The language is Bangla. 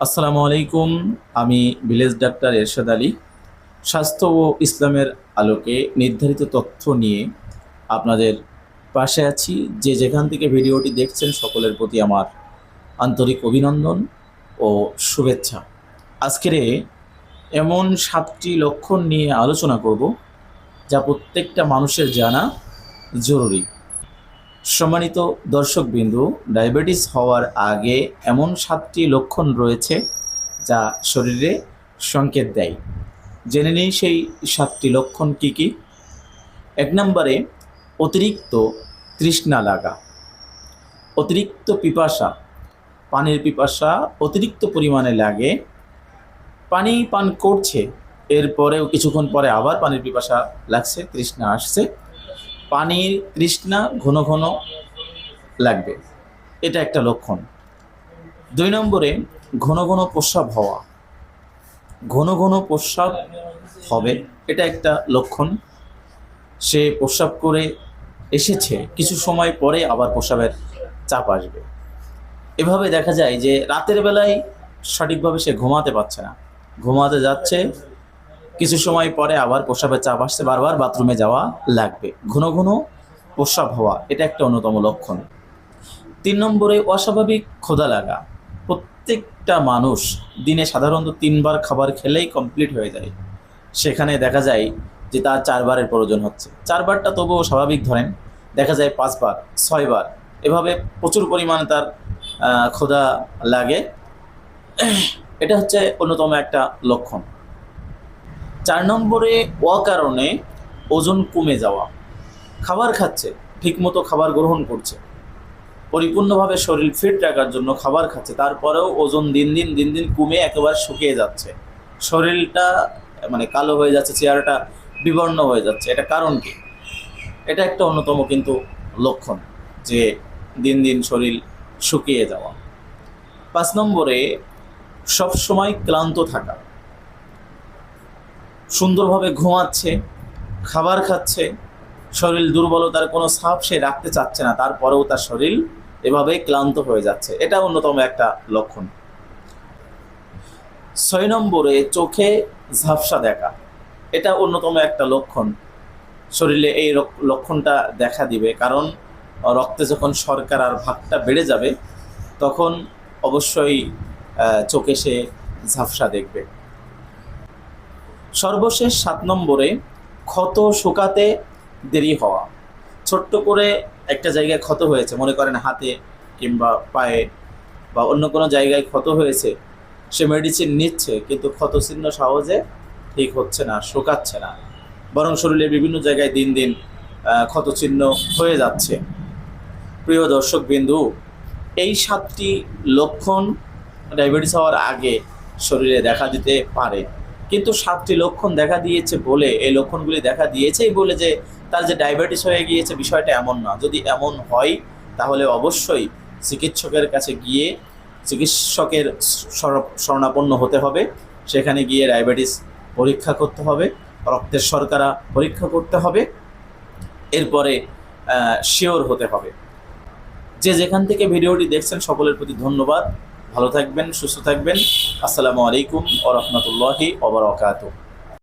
আসসালামু আলাইকুম। আমি ভিলেজ ডাক্তার এরশাদ আলী। স্বাস্থ্য ও ইসলামের আলোকে নির্ধারিত তথ্য নিয়ে আপনাদের পাশে আছি। যে যেখান থেকে ভিডিওটি দেখছেন সকলের প্রতি আমার আন্তরিক অভিনন্দন ও শুভেচ্ছা। আজকের এমন 7টি লক্ষণ নিয়ে আলোচনা করব যা প্রত্যেকটা মানুষের জানা জরুরি। সম্মানিত দর্শকবিন্দু, ডায়াবেটিস হওয়ার আগে এমন 7টি লক্ষণ রয়েছে যা শরীরে সংকেত দেয়। জেনে নিই সেই 7টি লক্ষণ কি কি। 1 নম্বরে অতিরিক্ত তৃষ্ণা লাগা, অতিরিক্ত পিপাসা। পানির পিপাসা অতিরিক্ত পরিমাণে লাগে, পানি পান করছে, এরপরেও কিছুক্ষণ পরে আবার পানির পিপাসা লাগছে, তৃষ্ণা আসছে, পানির তৃষ্ণা ঘন ঘন লাগবে, এটা একটা লক্ষণ। 2 নম্বরে ঘন ঘন প্রস্রাব হওয়া, ঘন ঘন প্রস্রাব হবে, এটা একটা লক্ষণ। সে প্রস্রাব করে এসেছে, কিছু সময় পরে আবার প্রস্রাবের চাপ আসবে। এভাবে দেখা যায় যে রাতের বেলায় সঠিকভাবে সে ঘুমাতে পারছে না, ঘুমাতে যাচ্ছে, কিছু সময় পরে আবার প্রস্রাবের চাপ আসছে, বারবার বাথরুমে যাওয়া লাগবে, ঘন ঘন প্রস্রাব হওয়া, এটা একটা অন্যতম লক্ষণ। 3 নম্বরে অস্বাভাবিক ক্ষুধা লাগা। প্রত্যেকটা মানুষ দিনে সাধারণত 3 বার খাবার খেলেই কমপ্লিট হয়ে যায়, সেখানে দেখা যায় যে তার 4 বারের প্রয়োজন হচ্ছে। 4 বারটা তবুও স্বাভাবিক ধরেন, দেখা যায় 5 বার 6 বার, এভাবে প্রচুর পরিমাণে তার ক্ষুধা লাগে। এটা হচ্ছে অন্যতম একটা লক্ষণ। 4 নম্বরে অকারণে ওজন কমে যাওয়া। খাবার খাচ্ছে, ঠিকমতো খাবার গ্রহণ করছে, পরিপূর্ণভাবে শরীর ফিট রাখার জন্য খাবার খাচ্ছে, তারপরেও ওজন দিন দিন কমে একেবারে শুকিয়ে যাচ্ছে, শরীরটা মানে কালো হয়ে যাচ্ছে, চেহারাটা বিবর্ণ হয়ে যাচ্ছে। এটা কারণ কি? এটা একটা অন্যতম কিন্তু লক্ষণ যে দিন দিন শরীর শুকিয়ে যাওয়া। 5 নম্বরে সবসময় ক্লান্ত থাকা। সুন্দরভাবে ঘুমাচ্ছে, খাবার খাচ্ছে, শরীর দুর্বলতার কোনো ছাপ সে রাখতে চাচ্ছে না, তারপরেও তার শরীর এভাবেই ক্লান্ত হয়ে যাচ্ছে, এটা অন্যতম একটা লক্ষণ। 6 নম্বরে চোখে ঝাপসা দেখা, এটা অন্যতম একটা লক্ষণ। শরীরে এই লক্ষণটা দেখা দিবে, কারণ রক্তে যখন শর্করার আর ভাগটা বেড়ে যাবে তখন অবশ্যই চোখে সে ঝাপসা দেখবে। সর্বশেষ 7 নম্বরে ক্ষত শুকাতে দেরি হওয়া। ছোট্ট করে একটা জায়গায় ক্ষত হয়েছে, মনে করেন হাতে কিংবা পায়ে বা অন্য কোনো জায়গায় ক্ষত হয়েছে, সে মেডিসিন নিচ্ছে কিন্তু ক্ষত চিহ্ন সহজে ঠিক হচ্ছে না, শুকাচ্ছে না, বরং শরীরের বিভিন্ন জায়গায় দিন দিন ক্ষত চিহ্ন হয়ে যাচ্ছে। প্রিয় দর্শকবিন্দু, এই 7টি লক্ষণ ডায়াবেটিস হওয়ার আগে শরীরে দেখা দিতে পারে, কিন্তু 7টি লক্ষণ দেখা দিয়েছে বলে, এই লক্ষণগুলি দেখা দিয়েছেই বলে যে তার যে ডায়াবেটিস হয়ে গিয়েছে বিষয়টা এমন না। যদি এমন হয় তাহলে অবশ্যই চিকিৎসকের কাছে গিয়ে চিকিৎসকের শরণাপন্ন হতে হবে, সেখানে গিয়ে ডায়াবেটিস পরীক্ষা করতে হবে, রক্তের শর্করা পরীক্ষা করতে হবে, এরপরে শিওর হতে হবে। যে যেখান থেকে ভিডিওটি দেখছেন সকলের প্রতি ধন্যবাদ। ভালো থাকবেন, সুস্থ থাকবেন। আসসালামু আলাইকুম ওয়া রাহমাতুল্লাহি ওয়া বারাকাতুহু।